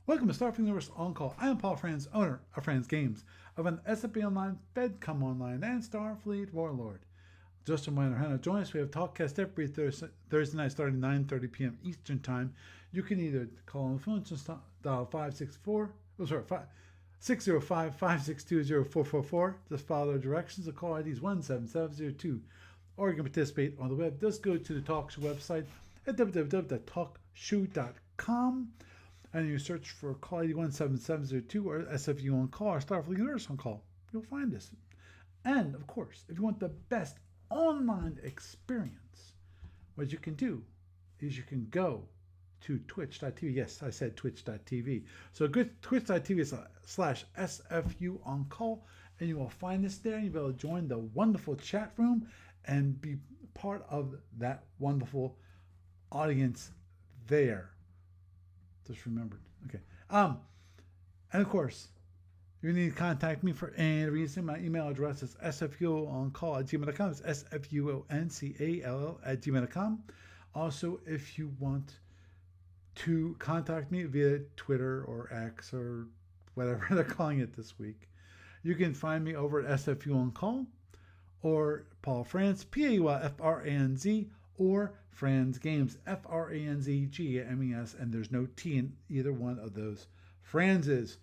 Welcome to Starfleet Universe On Call. I am Paul Franz, owner of Franz Games. I run SFU Online, FedCom Online, and Starfleet Warlord. Just a reminder, Hannah, join us. We have Talkcast every Thursday night starting 9:30 p.m. Eastern Time. You can either call on the phone, just dial 605-562-0444. Just follow the directions. The call ID is 17702. Or you can participate on the web. Just go to the TalkShoe website at www.talkshoe.com. And you search for call ID 17702 or SFU on call or Starfleet Universe on call. You'll find us. And of course, if you want the best online experience, what you can do is you can go to twitch.tv. Yes, I said twitch.tv. So go to twitch.tv/SFU on call, and you will find us there. And you'll be able to join the wonderful chat room and be part of that wonderful audience there. Just remembered. Okay. And of course, if you need to contact me for any reason, my email address is sfuoncall@gmail.com. It's sfuoncall@gmail.com. Also, if you want to contact me via Twitter or X or whatever they're calling it this week, you can find me over at SFU on Call or Paul Franz, PAULFRANZ, or Franz Games, FRANZGAMES, and there's no T in either one of those Franzes.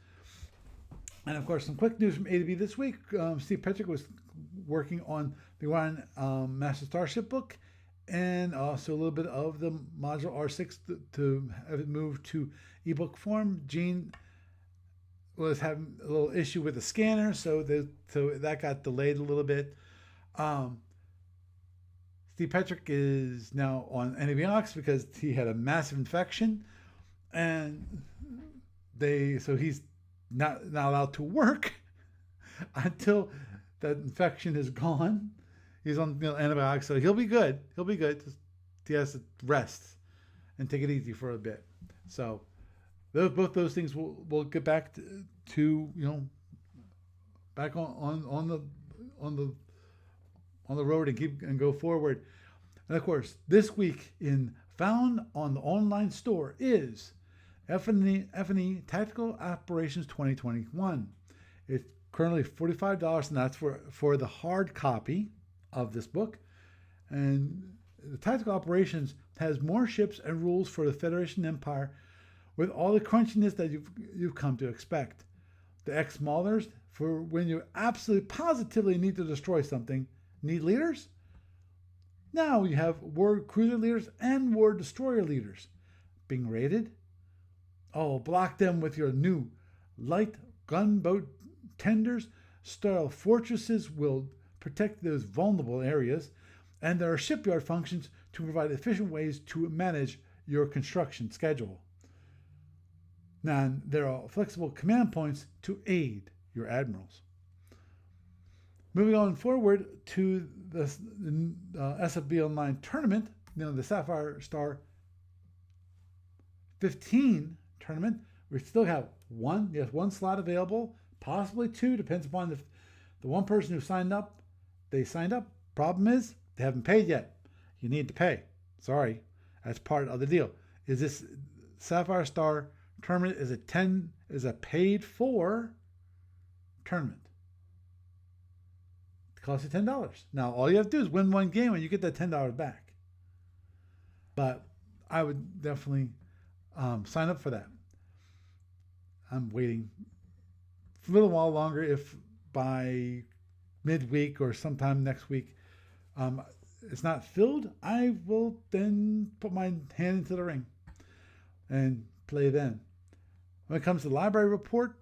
And of course, some quick news from A to B this week. Steve Petrick was working on the Orion Master Starship book, and also a little bit of the module R6 to have it moved to ebook form. Gene was having a little issue with the scanner, so that got delayed a little bit. Steve Petrick is now on antibiotics because he had a massive infection, and so he's not allowed to work until that infection is gone. He's on antibiotics, so he'll be good. He'll be good. Just, he has to rest and take it easy for a bit. So both those things will get back to back on the road and go forward. And of course, this week in Found on the Online Store is F&E Tactical Operations 2021. It's currently $45, and that's for the hard copy of this book. And the Tactical Operations has more ships and rules for the Federation Empire with all the crunchiness that you've come to expect. The X-Maulers for when you absolutely positively need to destroy something. Need leaders? Now you have war cruiser leaders and war destroyer leaders. Being raided? Oh, block them with your new light gunboat tenders. Style fortresses will protect those vulnerable areas, and there are shipyard functions to provide efficient ways to manage your construction schedule. Now, there are flexible command points to aid your admirals. Moving on forward to the SFB Online tournament, the Sapphire Star 15 tournament, we still have one slot available, possibly two, depends upon the one person who signed up. They signed up. Problem is, they haven't paid yet. You need to pay. Sorry, that's part of the deal. Is this Sapphire Star tournament is a paid for tournament? Costs you $10. Now, all you have to do is win one game and you get that $10 back. But I would definitely sign up for that. I'm waiting for a little while longer. If by midweek or sometime next week it's not filled, I will then put my hand into the ring and play then. When it comes to the library report,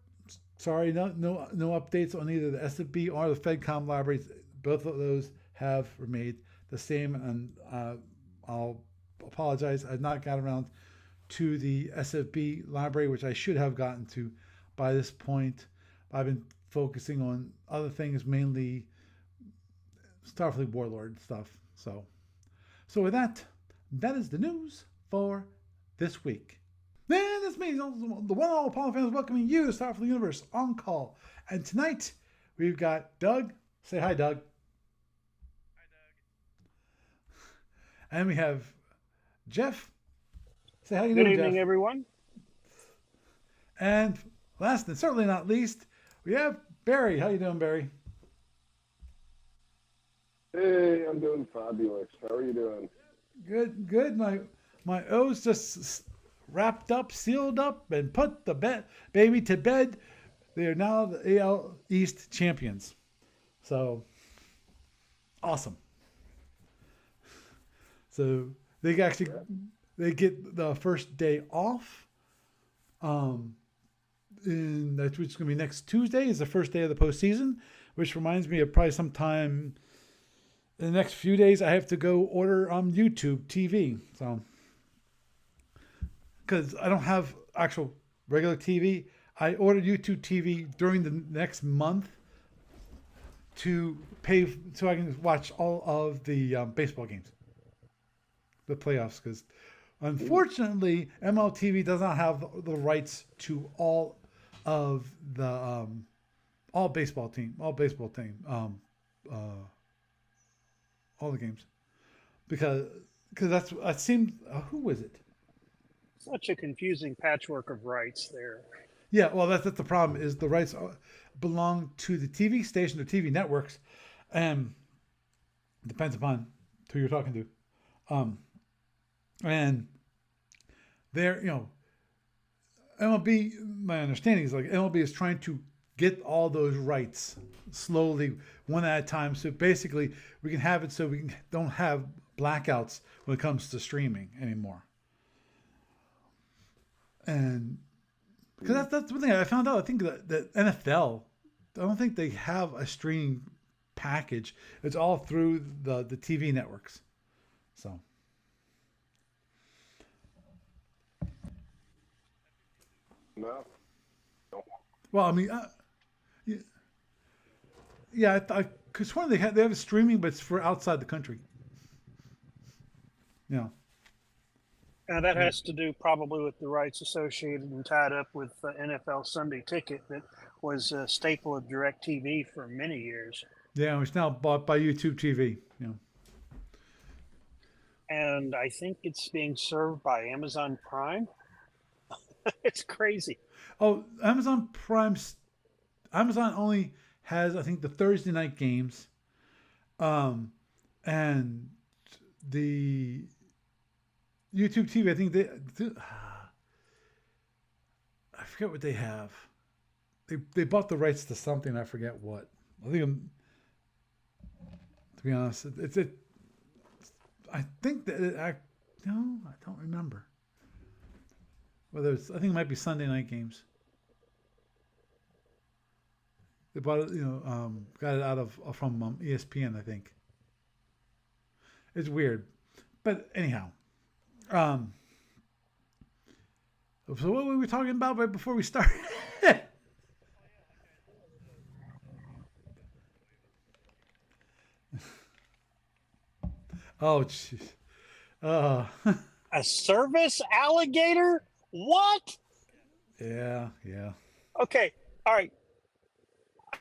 sorry, no updates on either the SFB or the FedCom libraries. Both of those have remained the same, and I'll apologize. I've not got around to the SFB library, which I should have gotten to by this point. I've been focusing on other things, mainly Starfleet Warlord stuff. So with that is the news for this week. Then this means the one all Apollo fans welcoming you to Starfleet Universe on call. And tonight we've got Doug. Say hi, Doug. Hi, Doug. And we have Jeff. Say how you Good doing, evening, Jeff. everyone. And last and certainly not least, we have Barry. How you doing, Barry? Hey, I'm doing fabulous. How are you doing? Good, good. My O's just wrapped up, sealed up, and put the baby to bed. They are now the AL East champions. So awesome. So they actually they get the first day off. Um, in that's which is going to be next Tuesday is the first day of the postseason, which reminds me of probably sometime in the next few days I have to go order YouTube TV. So because I don't have actual regular TV, I ordered YouTube TV during the next month to pay so I can watch all of the baseball games, the playoffs. Because unfortunately, MLTV does not have the rights to all of the all baseball team, uh, all the games because that seemed who was it? Such a confusing patchwork of rights there. Yeah, well, that's the problem. Is the rights belong to the TV station or TV networks, and depends upon who you're talking to, and they're MLB. My understanding is like MLB is trying to get all those rights slowly, one at a time. So basically, we can have it so we don't have blackouts when it comes to streaming anymore. And because that's one thing I found out. I think that NFL, I don't think they have a streaming package. It's all through the TV networks. So. No. Well, I mean, yeah, I because one they have a streaming, but it's for outside the country. Yeah. And that has to do probably with the rights associated and tied up with NFL Sunday Ticket that was a staple of DirecTV for many years. Yeah, it's now bought by YouTube TV. Yeah. And I think it's being served by Amazon Prime. It's crazy. Oh, Amazon only has I think the Thursday night games, and the YouTube TV. I think I forget what they have. They bought the rights to something. I forget what. I think to be honest, I think that I don't remember. Whether it's, I think it might be Sunday night games. They bought it, got it out of from ESPN, I think. It's weird, but anyhow, so what were we talking about right before we started? Oh, jeez. A service alligator? What? Yeah. Okay, all right.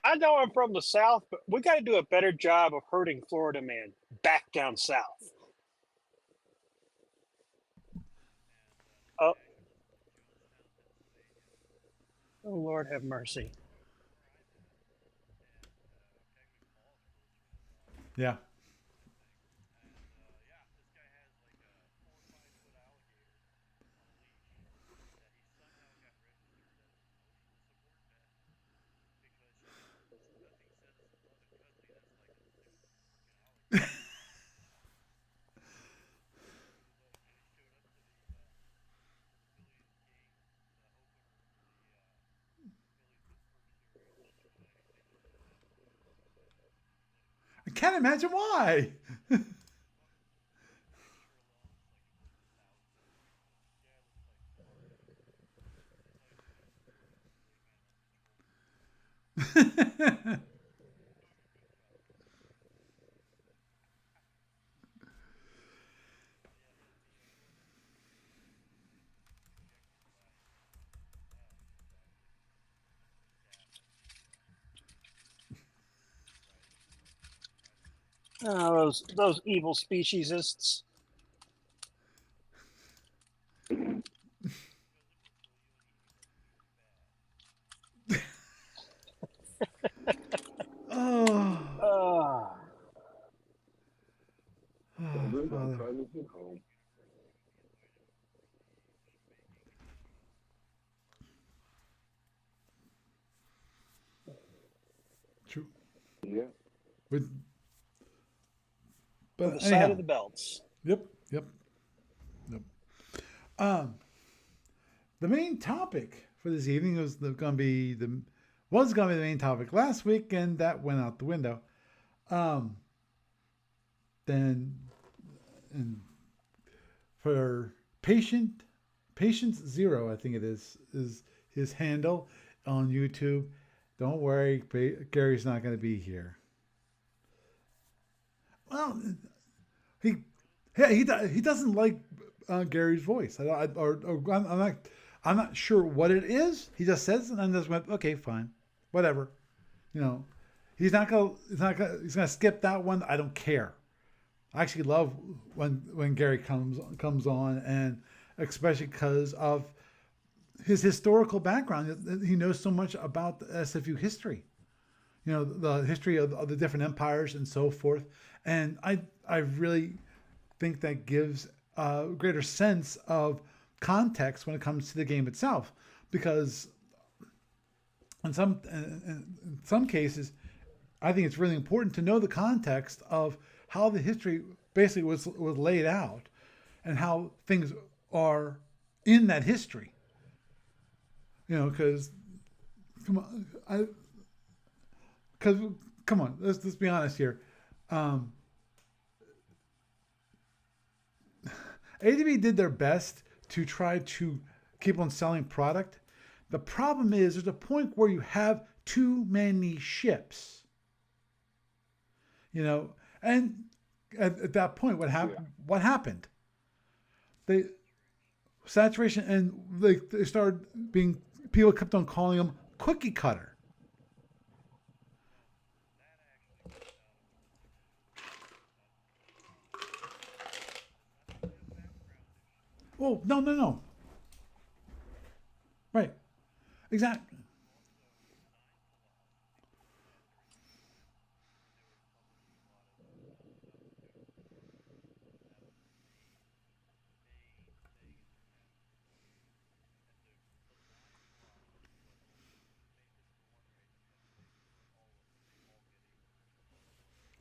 I know I'm from the South, but we got to do a better job of herding Florida man back down south. Oh, oh Lord have mercy. Yeah. I can't imagine why. Oh, those evil speciesists. at home. True. Yeah. With, On but the side anyhow, of the belts. yep. Um, the main topic for this evening was going to be the main topic last week, and that went out the window. Then, and for Patience Zero, I think it is his handle on YouTube. Don't worry, Gary's not going to be here. Well, he doesn't like Gary's voice. I'm not sure what it is. He just says it and just went, okay, fine, whatever. You know, he's gonna skip that one. I don't care. I actually love when Gary comes on, and especially because of his historical background. He knows so much about the SFU history. You know, the history of the different empires and so forth. And I really think that gives a greater sense of context when it comes to the game itself, because in some cases, I think it's really important to know the context of how the history basically was laid out and how things are in that history. You know, because come on, let's be honest here. ADB did their best to try to keep on selling product. The problem is there's a point where you have too many ships. You know, and at that point, what happened? Yeah. What happened? Saturation, and they started being, people kept on calling him cookie cutter. Oh, no. Right. Exactly.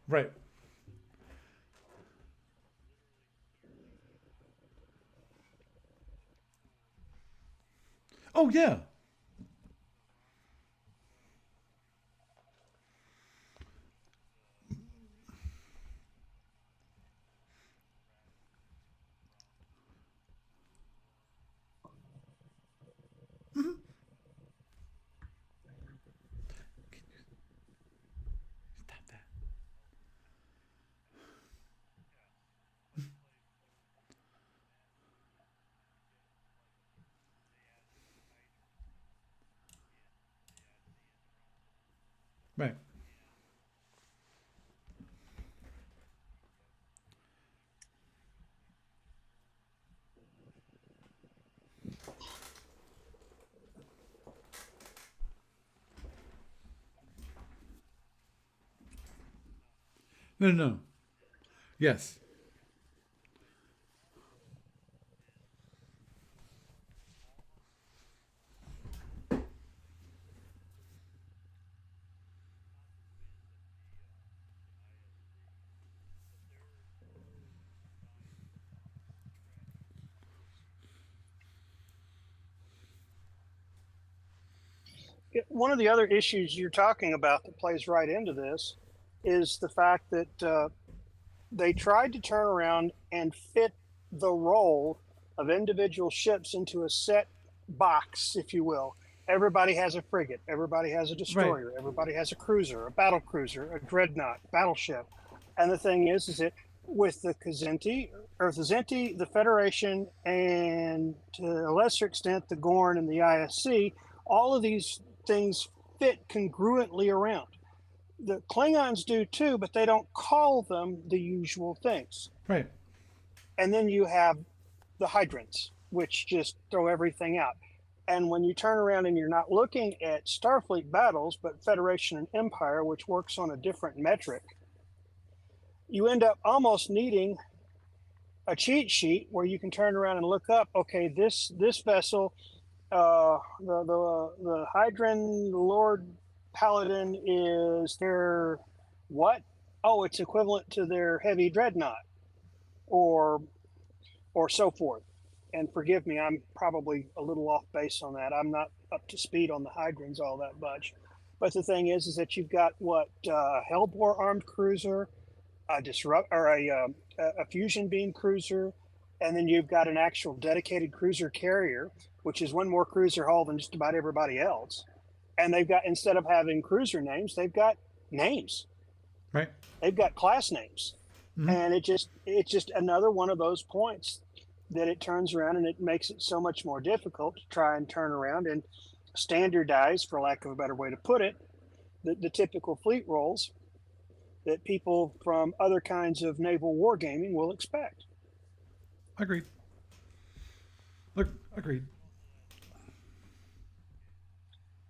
Right. Oh, yeah. Stop that. Right. No. Yes. One of the other issues you're talking about that plays right into this is the fact that they tried to turn around and fit the role of individual ships into a set box, if you will. Everybody has a frigate, everybody has a Right. destroyer, everybody has a cruiser, a battle cruiser, a dreadnought, battleship. And the thing is that with the Zenti, the Federation, and to a lesser extent the Gorn and the ISC, all of these things fit congruently around. The Klingons do too, but they don't call them the usual things. Right. And then you have the hydrants, which just throw everything out. And when you turn around and you're not looking at Starfleet battles, but Federation and Empire, which works on a different metric, you end up almost needing a cheat sheet where you can turn around and look up. Okay, this vessel, the Hydran Lord Paladin is their what? Oh, it's equivalent to their heavy dreadnought, or so forth. And forgive me, I'm probably a little off base on that. I'm not up to speed on the Hydrans all that much. But the thing is that you've got what Hellbore armed cruiser, a disrupt or a fusion beam cruiser, and then you've got an actual dedicated cruiser carrier, which is one more cruiser hull than just about everybody else. And they've got, instead of having cruiser names, they've got names. Right. They've got class names. Mm-hmm. And it's just another one of those points that it turns around and it makes it so much more difficult to try and turn around and standardize, for lack of a better way to put it, the typical fleet roles that people from other kinds of naval wargaming will expect. Agreed. Look, agreed.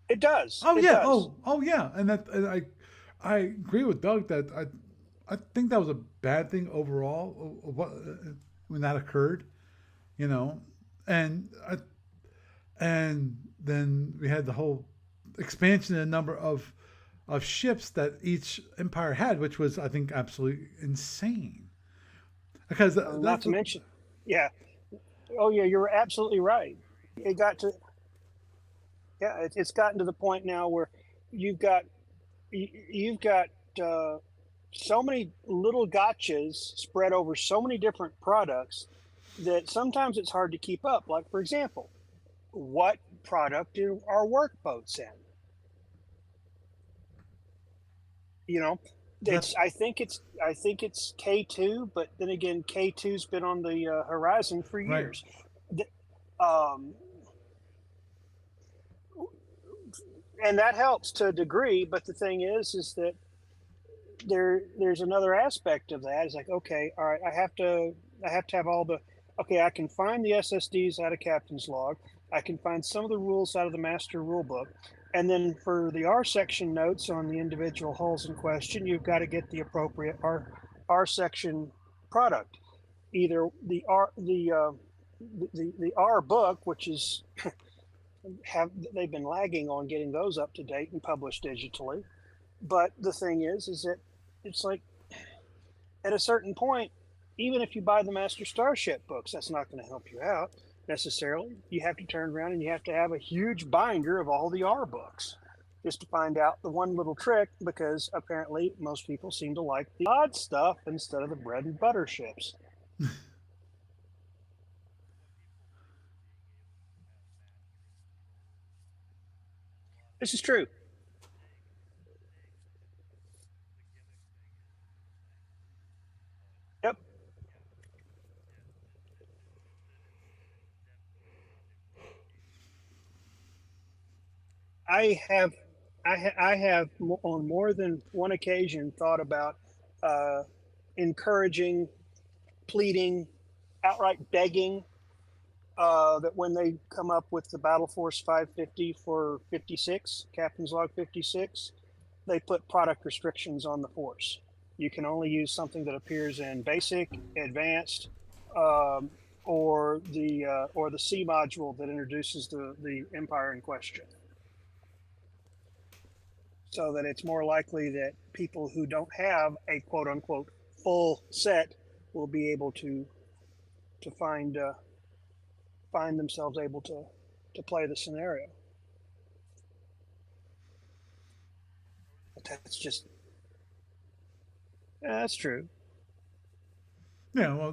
It does. Oh it yeah. does. Oh yeah. And I agree with Doug that I think that was a bad thing overall. When that occurred, you know, and then we had the whole expansion in the number of ships that each empire had, which was, I think, absolutely insane. Because not to mention, yeah. Oh yeah, you're absolutely right. It got to, yeah, it's gotten to the point now where you've got so many little gotchas spread over so many different products that sometimes it's hard to keep up. Like, for example, what product do our work boats in? You know, I think it's K2, but then again, K2's been on the horizon for years. Right. And that helps to a degree, but the thing is that there's another aspect of that. It's like, okay, all right, I have to have all the, okay, I can find the SSDs out of Captain's Log. I can find some of the rules out of the Master Rulebook. And then for the R section notes on the individual hulls in question, you've got to get the appropriate R section product. Either the R book, which is they've been lagging on getting those up to date and published digitally. But the thing is that it's like, at a certain point, even if you buy the Master Starship books, that's not going to help you out necessarily. You have to turn around and you have to have a huge binder of all the R books just to find out the one little trick, because apparently most people seem to like the odd stuff instead of the bread and butter ships. This is true. Yep. I have on more than one occasion thought about encouraging, pleading, outright begging that when they come up with the Battle Force 550 for 56, Captain's Log 56, they put product restrictions on the force. You can only use something that appears in basic, advanced, or the C module that introduces the empire in question. So that it's more likely that people who don't have a quote unquote full set will be able to find themselves able to play the scenario. But that's just, yeah, that's true. Yeah,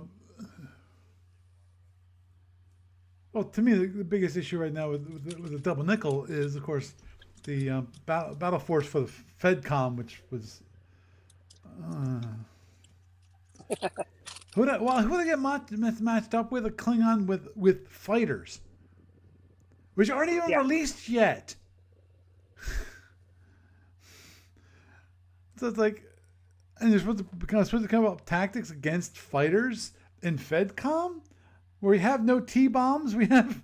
well, to me, the biggest issue right now with the double nickel is, of course, the battle force for the FedCom, which was who they get matched up with? A Klingon with fighters, which aren't even released yet. So it's like, and you're supposed to come up with tactics against fighters in FedCom, where we have no T-bombs. We have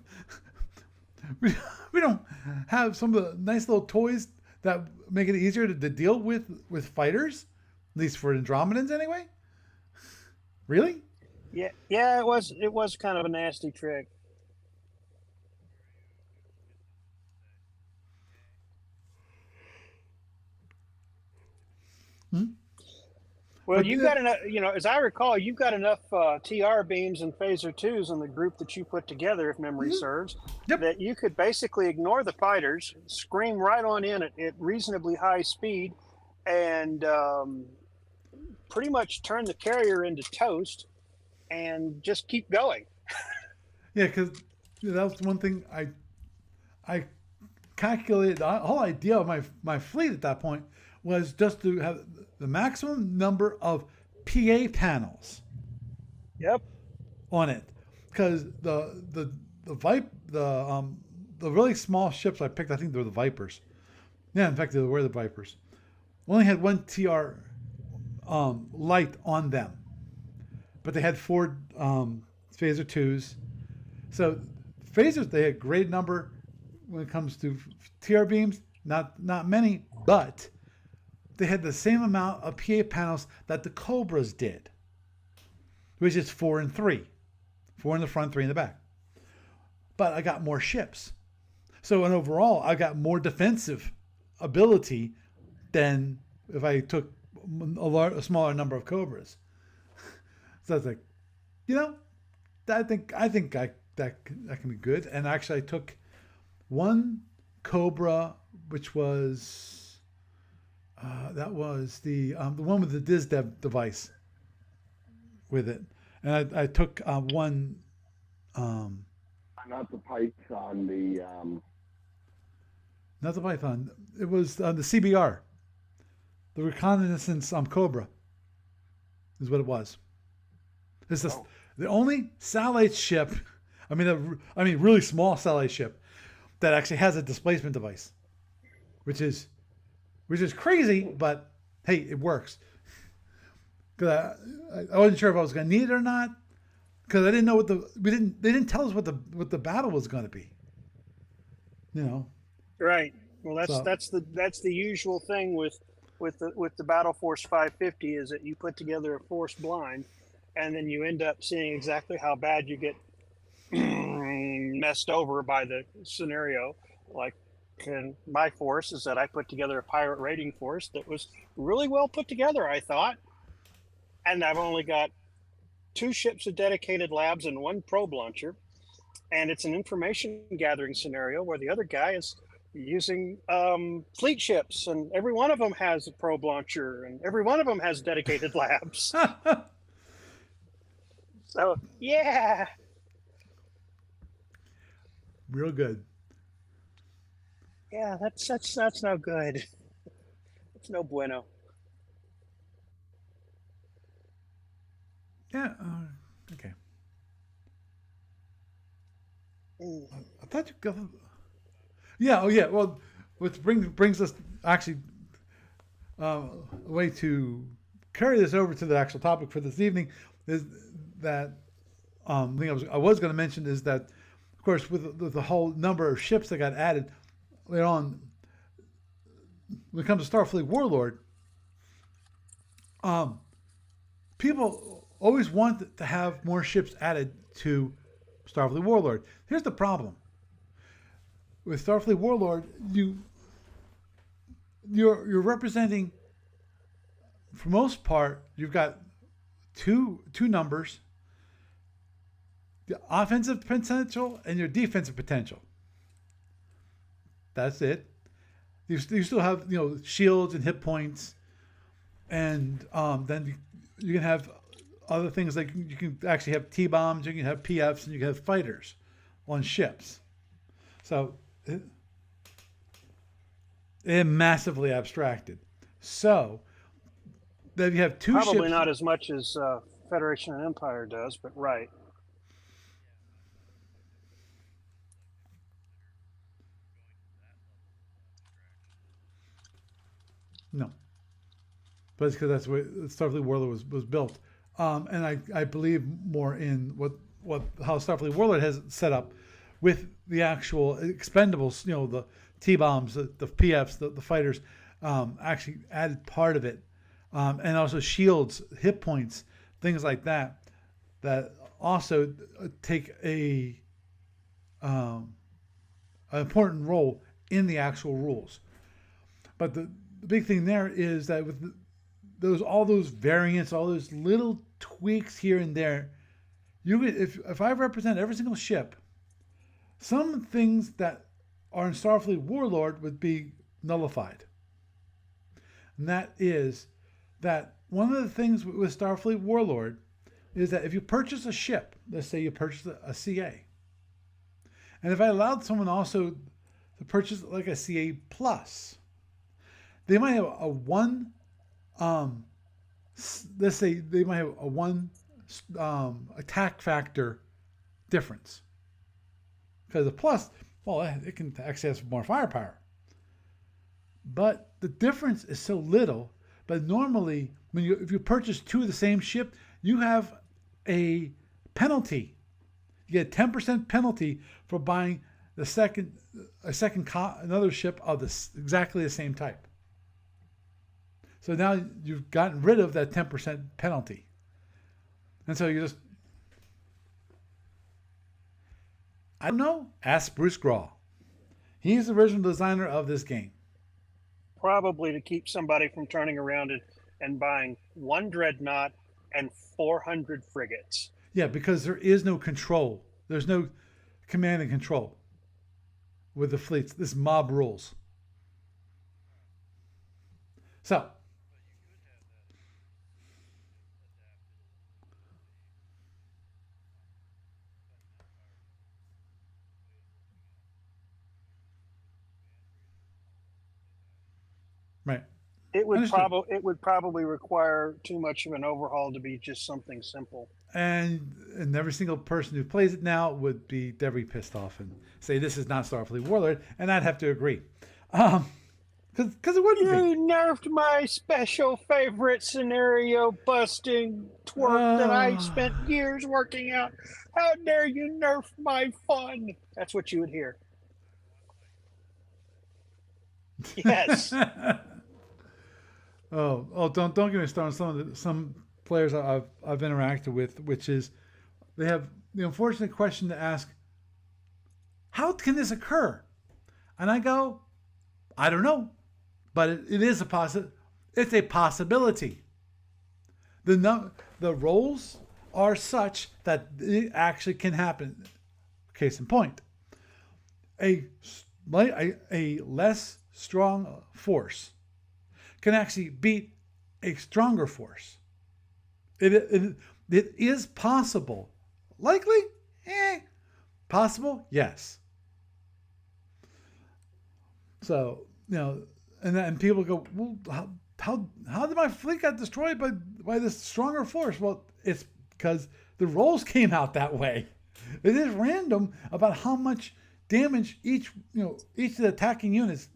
we don't have some of the nice little toys that make it easier to deal with fighters, at least for Andromedans anyway. Really? Yeah, it was kind of a nasty trick. Hmm? Well, But you've got enough, as I recall, you've got enough TR beams and phaser twos in the group that you put together, if memory mhm, serves, yep. that you could basically ignore the fighters, scream right on in at reasonably high speed, and pretty much turn the carrier into toast and just keep going. Yeah, because that was one thing I calculated. The whole idea of my fleet at that point was just to have the maximum number of PA panels Yep. on it, because the really small ships I picked, I think they were the Vipers. Yeah, in fact they were the Vipers. Only had one TR light on them, but they had four phaser twos. So phasers, they had great number when it comes to TR beams. Not many, but they had the same amount of PA panels that the Cobras did, which is 4 and 3, 4 in the front, 3 in the back. But I got more ships, so and overall I got more defensive ability than if I took a smaller number of Cobras. So I was like, you know, I think that can be good. And actually, I took one Cobra, which was that was the one with the DizDev device with it, and I took one. Um, Not the Python, Not the Python. It was the CBR, the Reconnaissance Cobra, is what it was. It's just the only satellite ship. I mean, really small satellite ship that actually has a displacement device, which is crazy, but hey, it works. Because I wasn't sure if I was going to need it or not, because I didn't know they didn't tell us what the battle was going to be. You know, Right. Well, that's so the usual thing with the Battle Force 550 is that you put together a force blind, and then you end up seeing exactly how bad you get messed over by the scenario. Like in my force is that I put together a pirate raiding force that was really well put together, I thought, and I've only got 2 ships of dedicated labs and 1 probe launcher, and it's an information gathering scenario where the other guy is using fleet ships, and every one of them has a probe launcher, and every one of them has dedicated labs. So yeah, real good. yeah, that's no good. It's no bueno. Yeah. Okay. Mm. I thought you got. Yeah. Oh, yeah. Well, which brings us actually a way to carry this over to the actual topic for this evening is that thing I was going to mention is that, of course, with the whole number of ships that got added later on, when it comes to Starfleet Warlord, people always want to have more ships added to Starfleet Warlord. Here's the problem with Starfleet Warlord: you're representing, for most part, you've got two numbers: the offensive potential and your defensive potential. That's it. You still have shields and hit points, and then you can have other things like you can actually have T bombs, you can have PFs, and you can have fighters on ships. So they're massively abstracted. So then you have two Probably ships. not as much as Federation and Empire does, but right. No, but it's because that's the way Starfleet Warlord was built. And I believe more in how Starfleet Warlord has it set up with the actual expendables, the T bombs, the PFs, the fighters, actually added part of it, and also shields, hit points, things like that. that also take an important role in the actual rules. But the big thing there is that with all those variants, all those little tweaks here and there, if I represent every single ship, some things that are in Starfleet Warlord would be nullified. And that is that one of the things with Starfleet Warlord is that if you purchase a ship, let's say you purchase a CA, and if I allowed someone also to purchase like a CA plus, they might have a one, let's say they might have a one attack factor difference. Because the plus, well, it can access more firepower. But the difference is so little. But normally, if you purchase two of the same ship, you have a penalty. You get a 10% penalty for buying another ship of exactly the same type. So now you've gotten rid of that 10% penalty. And so you just, I don't know, ask Bruce Graw. He's the original designer of this game. Probably to keep somebody from turning around and buying one dreadnought and 400 frigates. Yeah, because there is no control. There's no command and control with the fleets. This mob rules. So, right. It would probably require too much of an overhaul to be just something simple. And every single person who plays it now would be very pissed off and say this is not Starfleet Warlord, and I'd have to agree, because it wouldn't be. You nerfed my special favorite scenario busting twerk that I spent years working out. How dare you nerf my fun? That's what you would hear. Yes. Don't get me started. Some players I've interacted with, which is they have the unfortunate question to ask, how can this occur? And I go, I don't know, but it is it's a possibility. The roles are such that it actually can happen. Case in point, a less strong force can actually beat a stronger force. It is possible. Likely? Possible? Yes. So, and people go, well, how did my fleet get destroyed by this stronger force? Well, it's because the rolls came out that way. It is random about how much damage each of the attacking units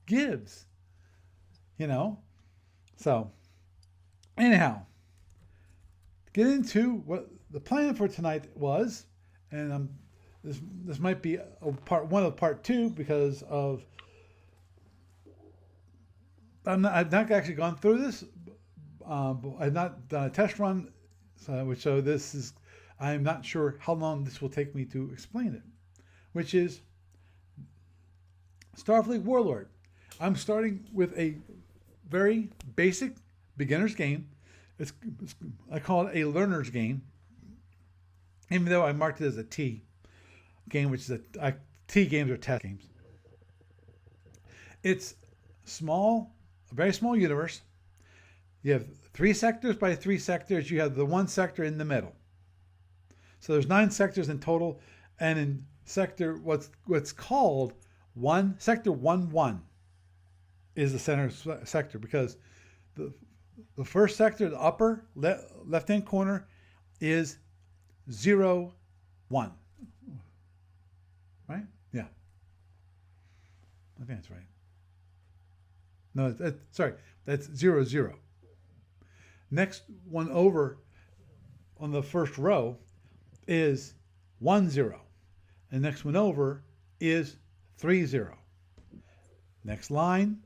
gives. So anyhow, get into what the plan for tonight was, and this might be a part one of part two because of I've not actually gone through this. I've not done a test run, so this is I'm not sure how long this will take me to explain it, which is Starfleet Warlord. I'm starting with a very basic beginner's game. I call it a learner's game, even though I marked it as a T game, which is T games are test games. It's a very small universe. You have 3 sectors by 3 sectors. You have the one sector in the middle. So there's 9 sectors in total, and in sector what's called sector 1-1 is the center sector, because the first sector, the upper left hand corner, is 0-1. Right? Yeah. I think that's right. No, sorry, that's 0-0. Next one over on the first row is 1-0. And next one over is 3-0. Next line,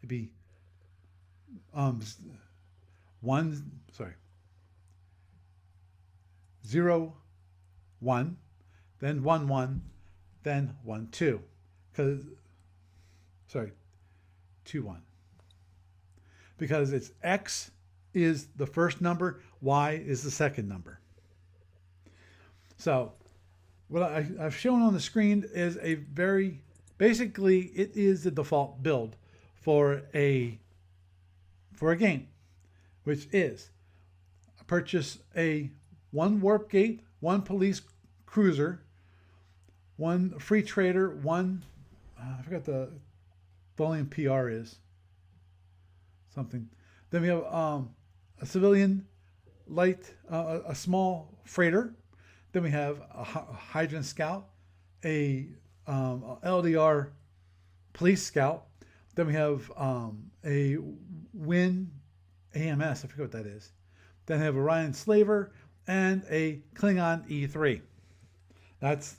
it'd be 0, 1, then 1, 1, then 1, 2. 2, 1. Because it's X is the first number, Y is the second number. So what I've shown on the screen is basically it is the default build for a game, which is purchase one warp gate, one police cruiser, one free trader, one I forgot the volume PR is something. Then we have a civilian light, a small freighter. Then we have a hydrant scout, a LDR police scout. Then we have a Win AMS. I forget what that is. Then we have Orion Slaver and a Klingon E3. That's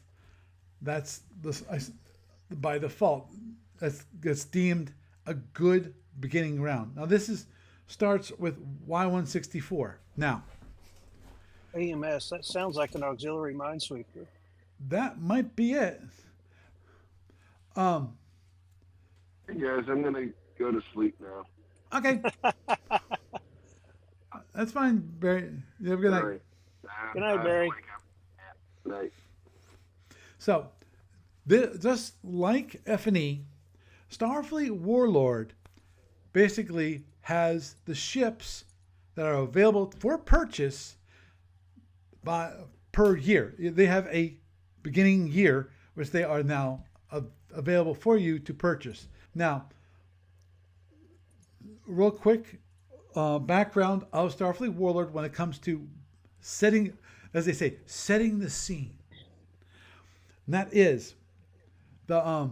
by default. That's deemed a good beginning round. Now this starts with Y164. Now AMS, that sounds like an auxiliary minesweeper. that might be it. Hey guys, I'm gonna go to sleep now. Okay. That's fine, Barry. You have a good night. Sorry. Good night, Barry. Good night. So, just like F&E, Starfleet Warlord basically has the ships that are available for purchase per year. They have a beginning year, which they are now available for you to purchase. Now, real quick background of Starfleet Warlord when it comes to setting, as they say, setting the scene. And that is the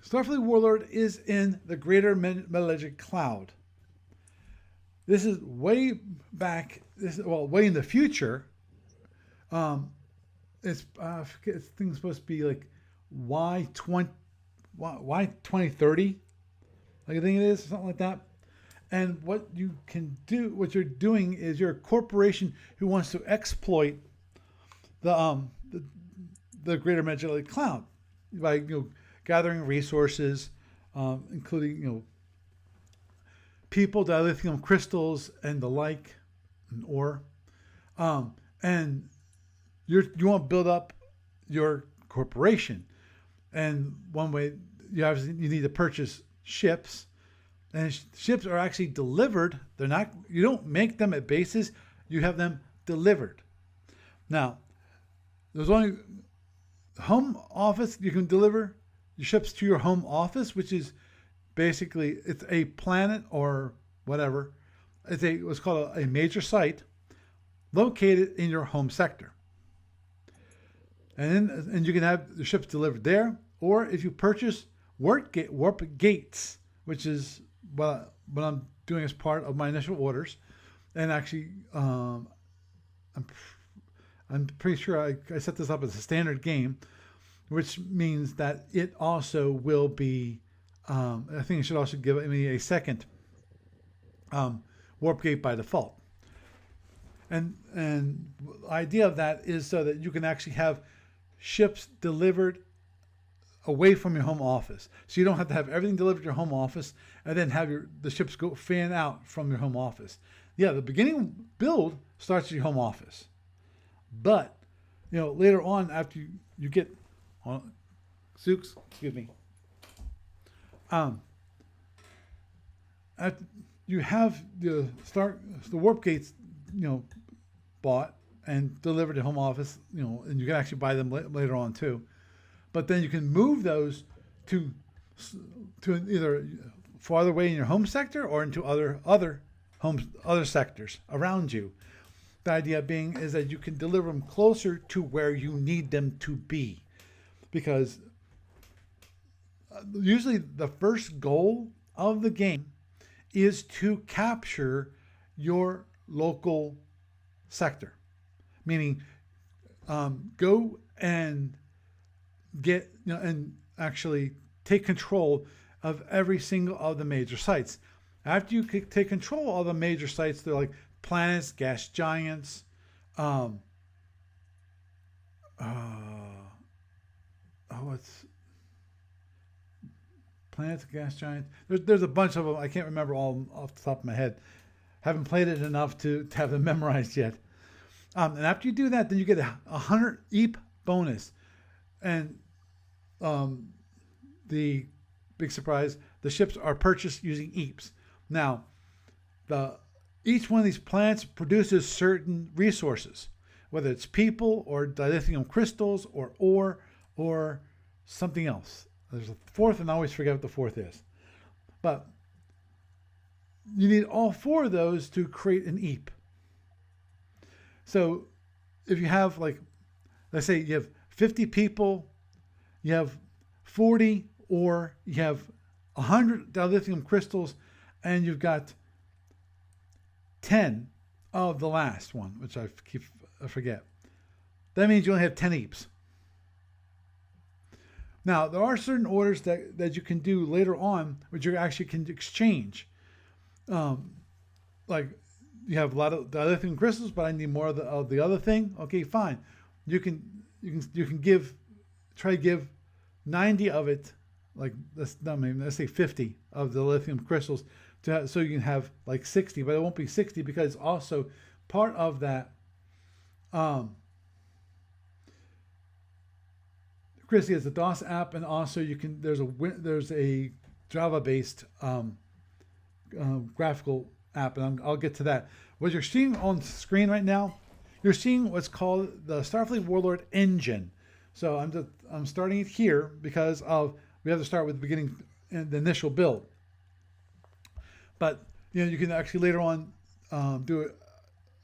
Starfleet Warlord is in the Greater Metallurgic Cloud. This is way back. Way in the future. It's I forget. This thing's supposed to be like Y2030. I think it is something like that. And what you're doing is you're a corporation who wants to exploit the Greater Metallurgic Cloud by gathering resources, including people, dilithium crystals, and the like, and ore. And you want to build up your corporation, and one way you need to purchase ships, and ships are actually delivered. They're not. You don't make them at bases. You have them delivered. Now, there's only home office. You can deliver your ships to your home office, which is basically it's a planet or whatever. It's what's called a major site located in your home sector. And you can have the ships delivered there, or if you purchase warp gates, which is what I'm doing as part of my initial orders, and actually I'm pretty sure I set this up as a standard game, which means that it also will be. I think it should also give me a second warp gate by default. And the idea of that is so that you can actually have ships delivered away from your home office. So you don't have to have everything delivered to your home office and then have the ships go fan out from your home office. Yeah, the beginning build starts at your home office. But, later on after you get Zooks, excuse me. After you have the warp gates, bought and delivered to home office, and you can actually buy them later on too. But then you can move those to either farther away in your home sector or into other sectors around you. The idea being is that you can deliver them closer to where you need them to be, because usually the first goal of the game is to capture your local sector, meaning go and get and actually take control of every single of the major sites. After you take control of the major sites, they're like planets, gas giants, It's Planets, Gas Giants. There's a bunch of them. I can't remember all off the top of my head. Haven't played it enough to have them memorized yet. And after you do that, then you get a 100 EAP bonus. And the big surprise, the ships are purchased using EAPs. Now, each one of these planets produces certain resources, whether it's people or dilithium crystals or ore or something else. There's a fourth, and I always forget what the fourth is. But you need all four of those to create an EAP. So if you have, like, let's say you have 50 people, you have 40, or you have 100 dilithium crystals, and you've got 10 of the last one, which I forget. That means you only have 10 EAPs. Now, there are certain orders that you can do later on, which you actually can exchange. Like, you have a lot of dilithium crystals, but I need more of the other thing. Okay, fine. You can try to give 90 of it, like let's say 50 of the lithium crystals, so you can have like 60, but it won't be 60 because also part of that. Chrissy is a DOS app, and also there's a Java-based graphical app, and I'll get to that. What you're seeing on the screen right now, you're seeing what's called the Starfleet Warlord engine. So I'm starting it here because we have to start with the beginning and the initial build. But you can actually later on do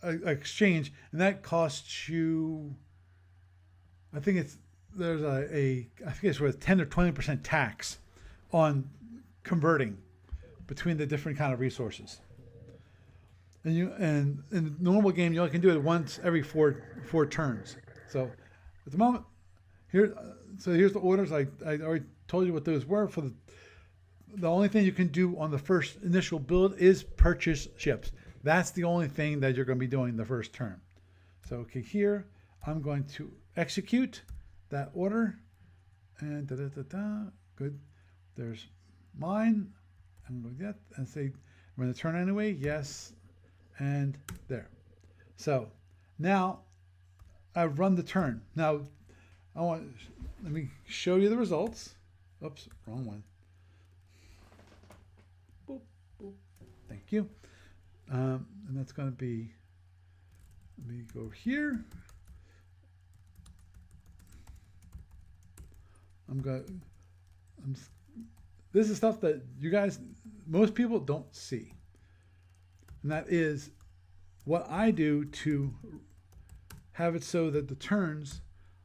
an exchange, and that costs you. I think there's I think it's worth 10 or 20% tax on converting between the different kind of resources. And in the normal game, you only can do it once every four turns. So at the moment, here's the orders. I already told you what those were. For the only thing you can do on the first initial build is purchase ships. That's the only thing that you're going to be doing the first turn. So okay, here I'm going to execute that order, and good. There's mine. I'm going to get and say I'm going to turn anyway. Yes. And there. So now I've run the turn. Now let me show you the results. Oops, wrong one. Boop, boop. Thank you. And that's going to be, let me go here. This is stuff that you guys, most people don't see. And that is what I do to have it so that the turns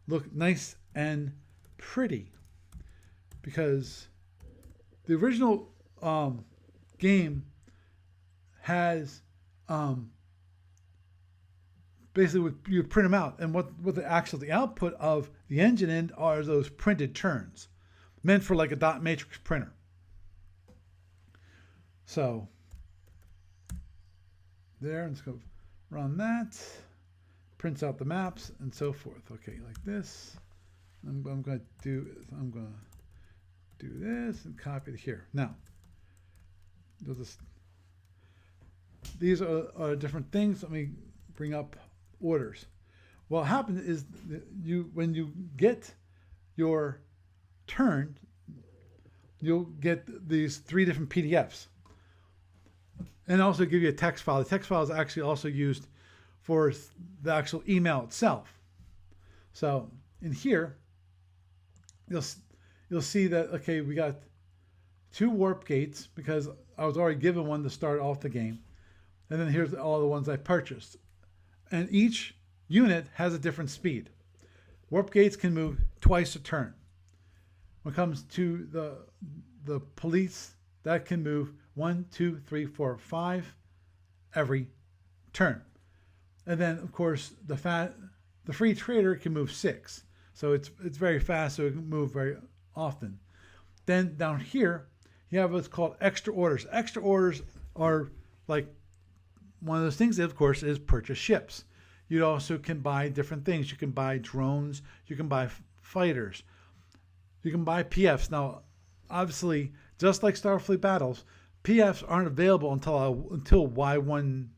look nice and pretty. Because the original game has basically you print them out, and what the output of the engine end are those printed turns, meant for like a dot matrix printer. So there, let's go run that, prints out the maps and so forth. Okay, like this. I'm going to do this and copy it here. Now, these are different things. Let me bring up orders. What happens is when you get your turn, you'll get these 3 different PDFs. And also give you a text file. The text file is actually also used for the actual email itself. So in here, you'll see that, okay, we got 2 warp gates because I was already given one to start off the game. And then here's all the ones I purchased. And each unit has a different speed. Warp gates can move twice a turn. When it comes to the police, that can move 1, 2, 3, 4, 5 every turn. And then, of course, the free trader can move 6. So it's very fast, so it can move very often. Then down here, you have what's called extra orders. Extra orders are like one of those things, of course, is purchase ships. you also can buy different things. You can buy drones. You can buy fighters. You can buy PFs. Now, obviously, just like Starfleet battles, PFs aren't available until Y1.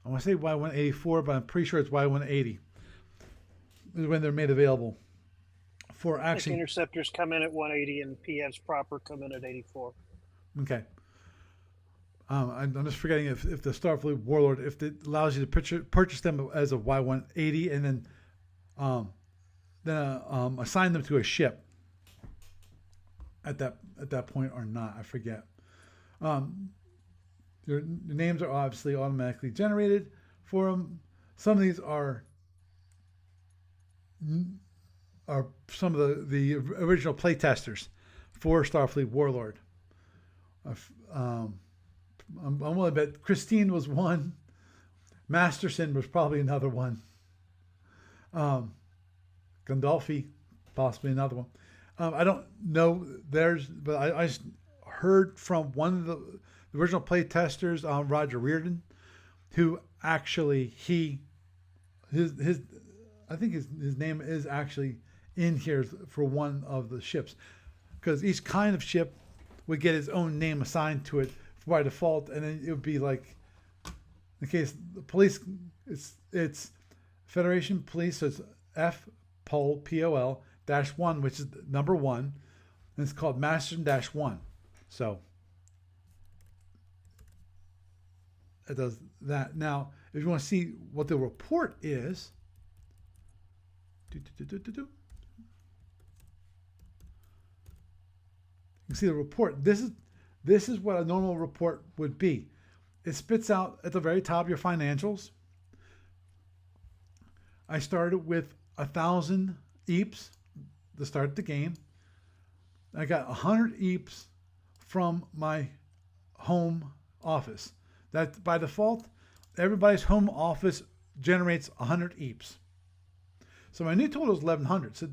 I want to say Y184, but I'm pretty sure it's Y180 is when they're made available for actually. Interceptors come in at 180 and PFs proper come in at 84. Okay. I'm just forgetting if the Starfleet Warlord, if it allows you to purchase them as a Y180 and then assign them to a ship at that point or not. I forget. Your names are obviously automatically generated for them. Some of these are some of the original playtesters for Starfleet Warlord. I'm willing to bet Christine was one. Masterson was probably another one. Gandolfi, possibly another one. I don't know theirs, but I just heard from one of the original play testers, Roger Reardon, who actually I think his name is actually in here for one of the ships, because each kind of ship would get its own name assigned to it by default, and then it would be like, in case the police, it's Federation Police, so it's FPOL POL -1, which is number 1, and it's called Masterson -1. So it does that. Now, if you want to see what the report is, you can see the report. This is what a normal report would be. It spits out at the very top your financials. I started with 1,000 EAPs to start the game. I got 100 EAPs from my home office. That by default, everybody's home office generates 100 EAPs. So my new total is 1,100. So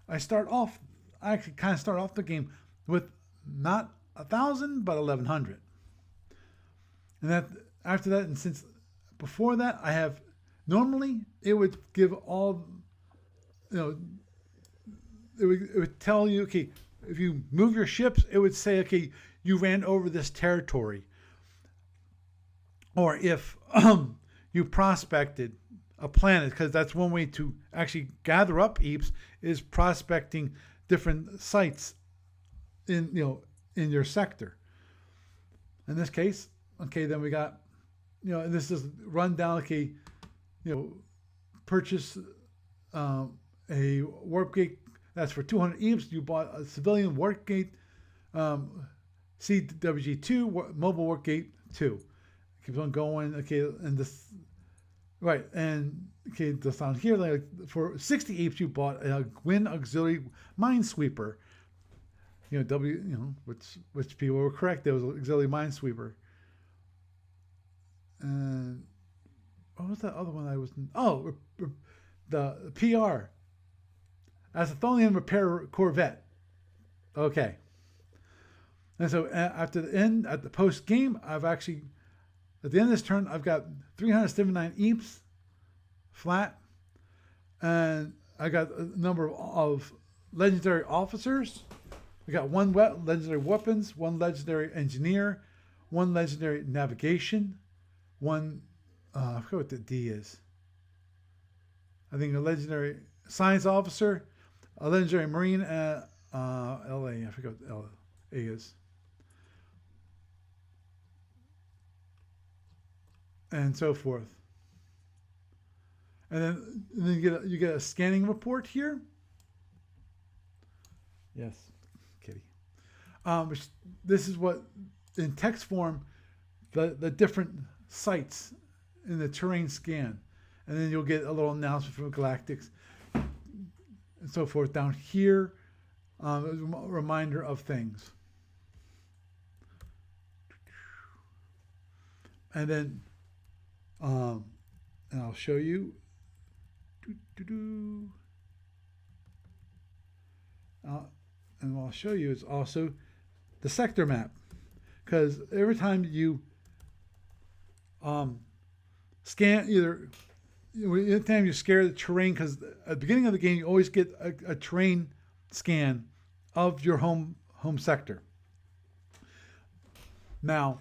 I actually kind of start off the game with not 1,000, but 1,100. And that after that, and since before that, I have normally it would give all, it would tell you, okay, if you move your ships, it would say, okay, you ran over this territory. Or if you prospected a planet, because that's one way to actually gather up EAPs, is prospecting different sites in your sector. In this case, okay, then we got, and this is run down, okay, purchase a warp gate that's for 200 EAPs. You bought a civilian warp gate, CWG2, mobile warp gate 2. It keeps on going, okay, and this, right, and okay, this on here, like for 60 EAPs, you bought a Gwyn auxiliary minesweeper. Which people were correct. There was an auxiliary minesweeper. And what was that other one I was? Oh, the PR. As a Tholian repair corvette. Okay. And so after the end, at the post game, I've actually, at the end of this turn, I've got 379 EAPs flat, and I got a number of legendary officers. We got one legendary weapons, one legendary engineer, one legendary navigation, one, I forget what the D is. I think a legendary science officer, a legendary marine, LA, I forget what LA is. And so forth. And then you get a scanning report here. Yes. This is what, in text form, the different sites in the terrain scan. And then you'll get a little announcement from Galactics and so forth down here. A reminder of things. And then, and I'll show you. And what I'll show you is also the sector map, because every time you scan either. Anytime you scare the terrain, because at the beginning of the game you always get a terrain scan of your home sector. Now,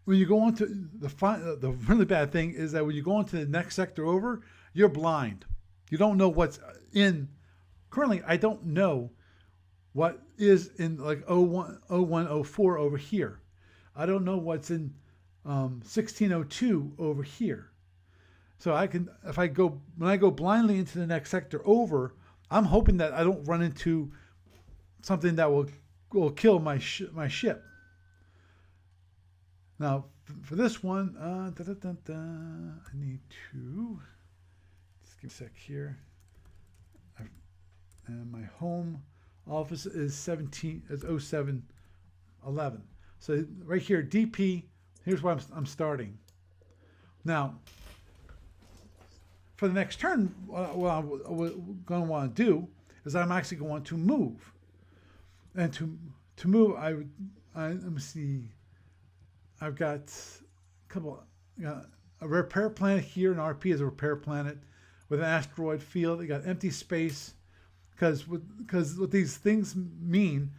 when you go on to the really bad thing is that when you go on to the next sector over, you're blind. You don't know what's in. Currently, I don't know what is in like 0104 over here. I don't know what's in 1602 over here. So I can, when I go blindly into the next sector over, I'm hoping that I don't run into something that will kill my ship. Now, for this one, I need to just give me a sec here. And my home office is 0711. So right here, DP. Here's where I'm starting. Now, for the next turn, what I'm going to want to do is I'm actually going to move. And to move, let me see. I've got a repair planet here, and RP is a repair planet with an asteroid field. You got empty space, because what these things mean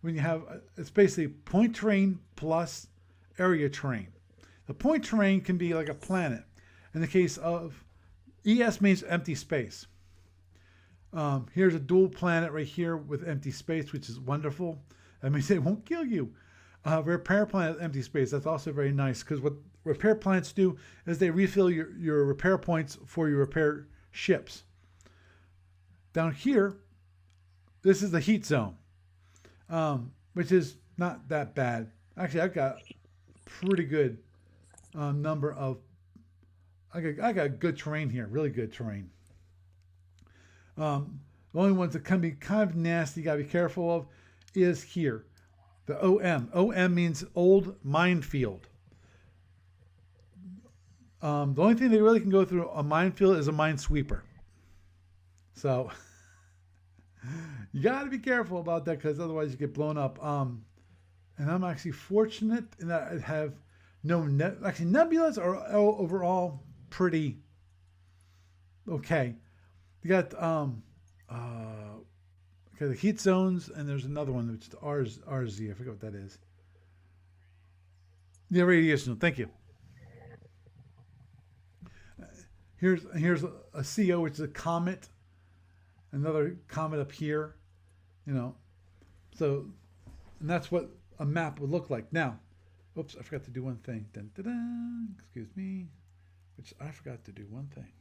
when you have it's basically point terrain plus area terrain. The point terrain can be like a planet. In the case of ES means empty space. Here's a dual planet right here with empty space, which is wonderful. That means it won't kill you. Repair planet empty space. That's also very nice, because what repair planets do is they refill your repair points for your repair ships. Down here, this is the heat zone, which is not that bad. Actually, I've got pretty good number of. I got good terrain here, really good terrain. The only ones that can be kind of nasty, you got to be careful of, is here. The OM. OM means old minefield. The only thing they really can go through a minefield is a minesweeper. So you got to be careful about that, because otherwise you get blown up. And I'm actually fortunate in that I have no nebulas are overall pretty okay. You got the heat zones, and there's another one which is RZ. I forget what that is. Yeah, radiation. Thank you. Here's a CO, which is a comet. Another comet up here. So, and that's what a map would look like. Now, oops, I forgot to do one thing. Dun, dun, dun, excuse me. Which I forgot to do one thing.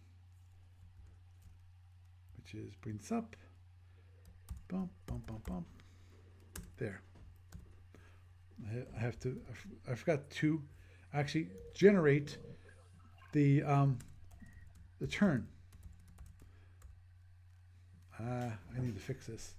Which is bring this up. Bump, bump, bump, bump. There. I forgot to actually generate the turn. I need to fix this.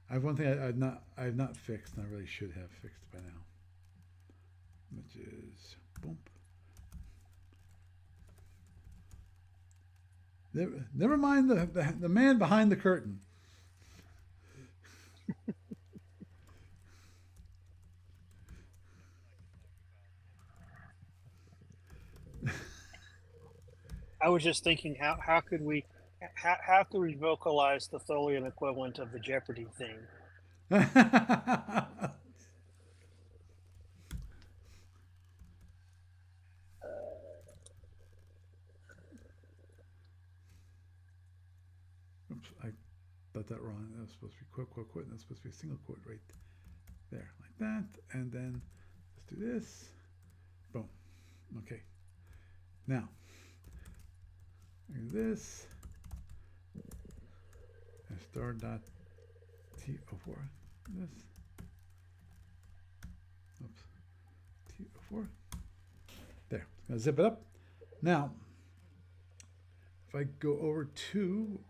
I have one thing I have not fixed, and I really should have fixed by now, which is boom. Never mind the man behind the curtain. I was just thinking, how could we vocalize the Tholian equivalent of the Jeopardy theme? Oops, I got that wrong. That was supposed to be quote, quote, quote. And that's supposed to be a single quote right there, like that. And then let's do this. Boom. Okay. Now, this and star.to4. This. Oops. T04. There. Gonna zip it up. Now, if I go over to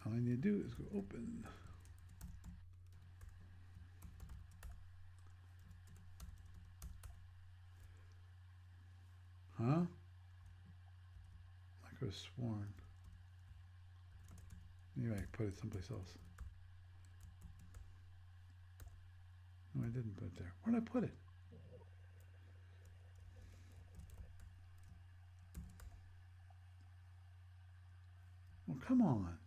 all I need to do is go open. Huh? I could have sworn. Maybe I put it someplace else. No, I didn't put it there. Where did I put it? Well, come on.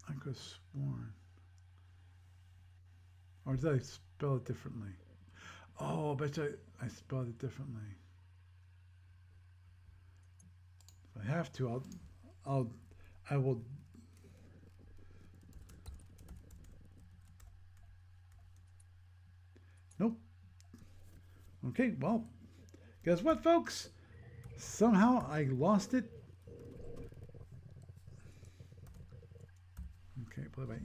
I could have sworn. Or did I spell it differently? Oh, I bet you I spelled it differently. If I have to, I will. Nope. Okay, well, guess what, folks? Somehow I lost it. Okay, play by.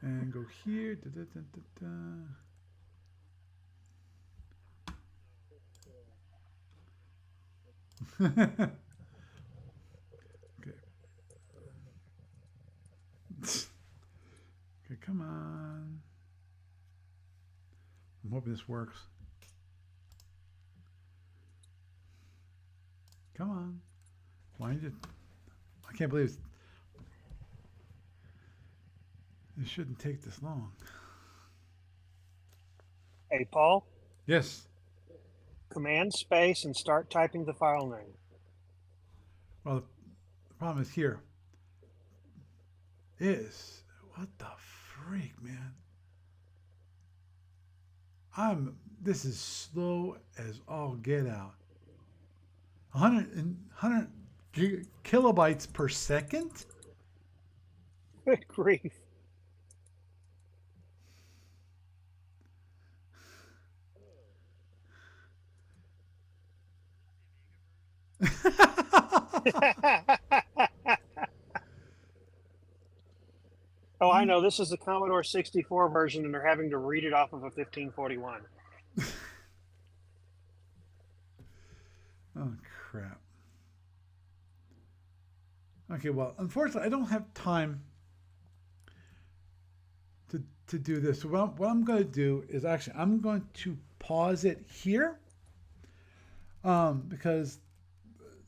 And go here. Da, da, da, da, da. Okay. Okay, come on. I'm hoping this works. Come on. Why did you? I can't believe it shouldn't take this long. Hey, Paul, Yes. Command space and start typing the file name. Well, the problem is here. Is what the freak, man? This is slow as all get out. 100 kilobytes per second? Good grief. Oh, I know. This is the Commodore 64 version, and they're having to read it off of a 1541. Oh, crap. Okay, well, unfortunately, I don't have time to do this. So what I'm going to do is actually, I'm going to pause it here because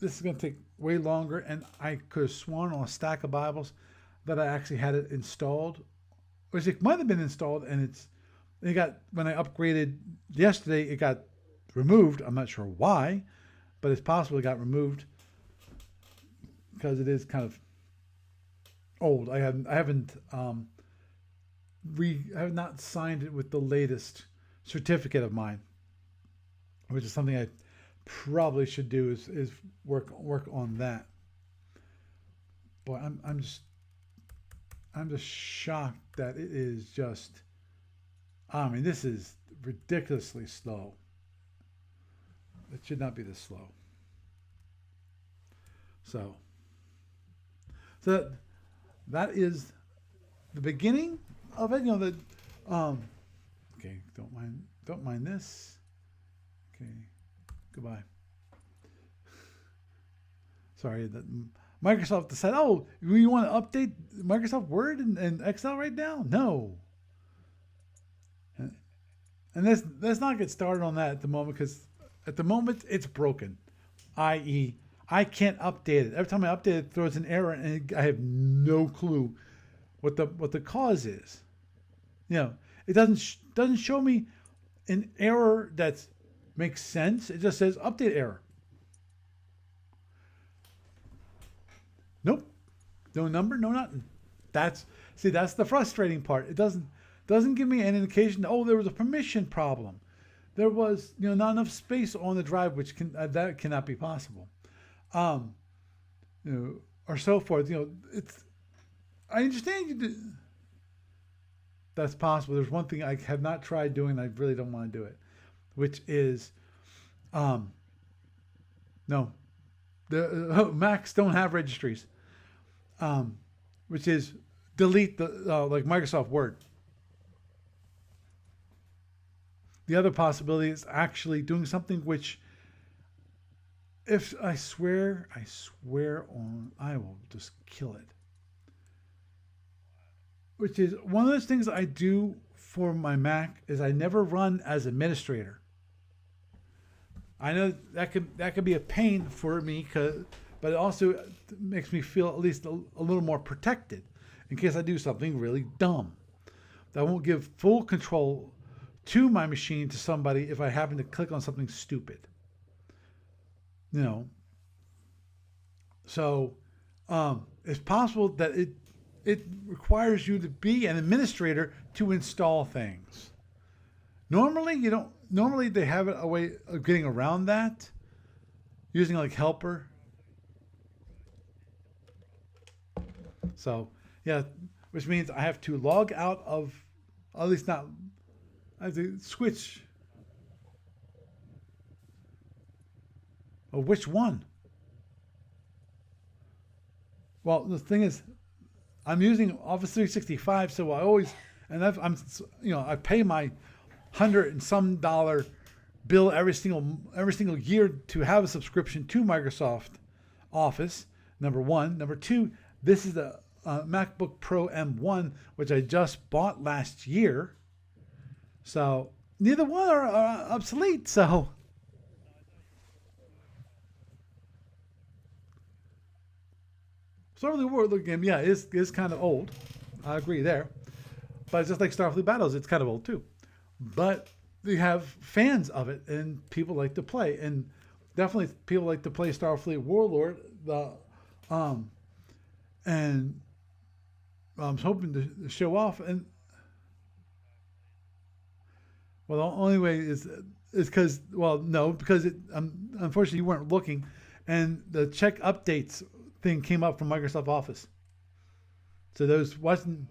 this is going to take way longer, and I could have sworn on a stack of Bibles that I actually had it installed, which it might have been installed, and it got, when I upgraded yesterday, it got removed. I'm not sure why, but it's possible it got removed because it is kind of old. I have not signed it with the latest certificate of mine, which is something I probably should do is work on that. Boy, I'm just shocked that it is just, I mean, this is ridiculously slow. It should not be this slow. So that is the beginning of it. You know, okay, don't mind this. Okay, goodbye. Sorry that Microsoft decided, oh, we want to update Microsoft Word and Excel right now? No. And let's not get started on that at the moment, because at the moment it's broken, i.e., I can't update it. Every time I update it, it throws an error, and I have no clue what the cause is. You know, it doesn't show me an error that makes sense. It just says update error. Nope, no number, no nothing. That's the frustrating part. It doesn't give me an indication. Oh, there was a permission problem. There was, not enough space on the drive, which that cannot be possible. Or so forth. I understand you do. That's possible. There's one thing I have not tried doing. I really don't want to do it, which is, no, the Macs don't have registries, which is delete the like Microsoft Word. The other possibility is actually doing something which, if I swear on, I will just kill it. which is one of those things I do for my Mac is I never run as administrator. I know that could be a pain for me, but it also makes me feel at least a little more protected in case I do something really dumb. That won't give full control to my machine to somebody if I happen to click on something stupid. You know. So it's possible that it requires you to be an administrator to install things. Normally you don't. Normally they have a way of getting around that using like helper. So yeah, which means I have to log out of, at least not, I have to switch. Oh, which one? Well, the thing is, I'm using Office 365, so I always, and I pay my $100 and some bill every single year to have a subscription to Microsoft Office. Number one. Number two, this is the MacBook Pro M1, which I just bought last year. So neither one are obsolete. So Starfleet Warlord game, yeah, is kind of old. I agree there. But it's just like Starfleet Battles, it's kind of old too. But you have fans of it, and people like to play, and definitely people like to play Starfleet Warlord. And I'm hoping to show off. And well, the only way is because because unfortunately you weren't looking, and the check updates thing came up from Microsoft Office. So those wasn't.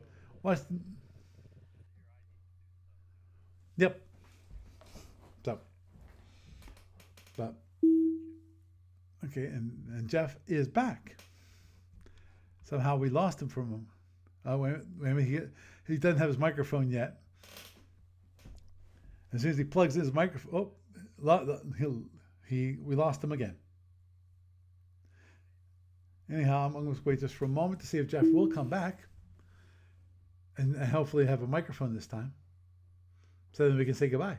Yep. So, but okay, and Jeff is back. Somehow we lost him from him. Wait a minute, he doesn't have his microphone yet. As soon as he plugs in his microphone, we lost him again. Anyhow, I'm going to wait just for a moment to see if Jeff will come back, and hopefully have a microphone this time, so then we can say goodbye.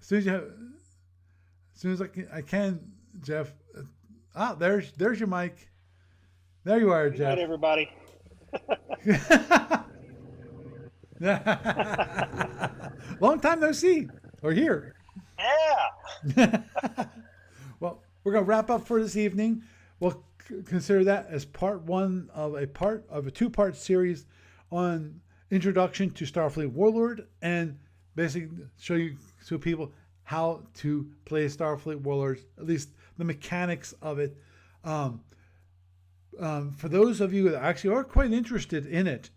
As soon as I can, Jeff. There's your mic. There you are, Good Jeff. night, everybody. Long time no see or hear. Yeah. Well, we're going to wrap up for this evening. We'll consider that as part one of a two-part series on introduction to Starfleet Warlord, and basically show people how to play Starfleet Warlord, at least the mechanics of it. For those of you that actually are quite interested in it,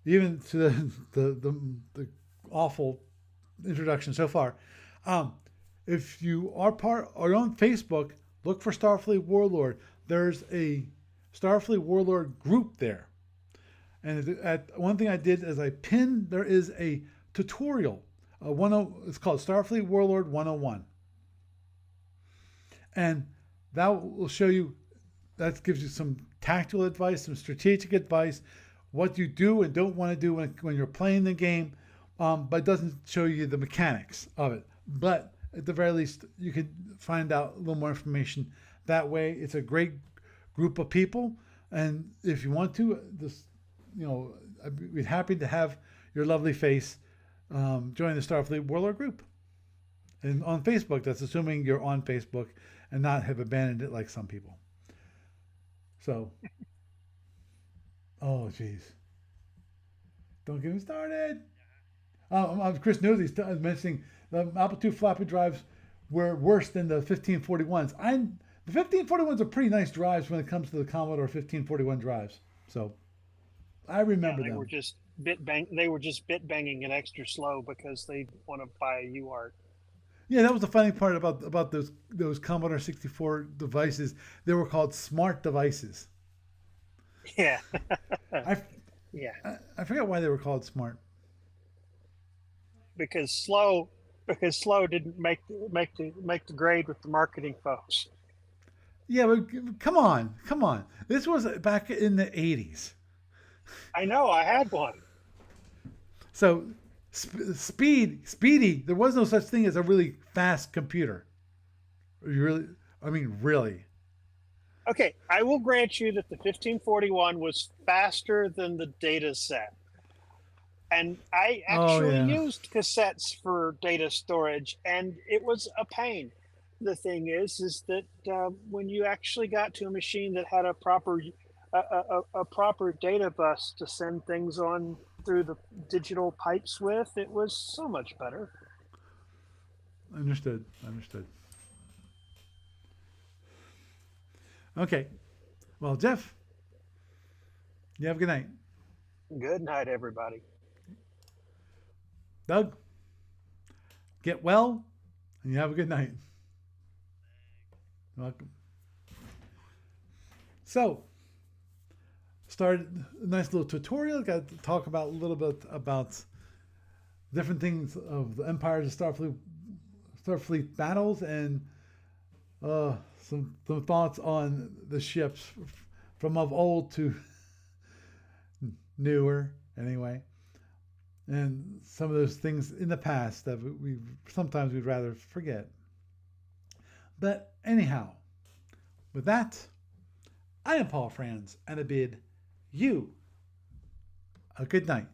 even to the awful introduction so far, if you are on Facebook, look for Starfleet Warlord. There's a Starfleet Warlord group there, and one thing I did is I pinned. There is a tutorial. It's called Starfleet Warlord 101, and that will show you. That gives you some tactical advice, some strategic advice, what you do and don't want to do when you're playing the game, but it doesn't show you the mechanics of it. But at the very least, you can find out a little more information that way. It's a great group of people, and if you want to, I'd be happy to have your lovely face join the Starfleet Warlord group. And on Facebook, that's assuming you're on Facebook and not have abandoned it like some people. So, oh geez, don't get me started. Chris knows he's mentioning the Apple II floppy drives were worse than the 1541s. The 1541s are pretty nice drives when it comes to the Commodore 1541 drives. So, I remember them. They were just bit banging it extra slow because they want to buy a UART. Yeah, that was the funny part about those Commodore 64 devices. They were called smart devices. Yeah. I forget why they were called smart. Because slow didn't make the grade with the marketing folks. Yeah, but come on. This was back in the 80s. I know, I had one. So speedy. There was no such thing as a really fast computer. You really, I mean, really. Okay, I will grant you that the 1541 was faster than the data set. And I Oh actually yeah. used cassettes for data storage, and it was a pain. The thing is that when you actually got to a machine that had a proper data bus to send things on through the digital pipes with, it was so much better. Understood. Okay. Well, Jeff, you have a good night. Good night, everybody. Doug, get well, and you have a good night. Welcome. So, started a nice little tutorial. Got to talk about a little bit about different things of the Empires of Starfleet battles, and some thoughts on the ships from of old to newer, anyway, and some of those things in the past that sometimes we'd rather forget. But anyhow, with that, I am Paul Franz, and I bid you a good night.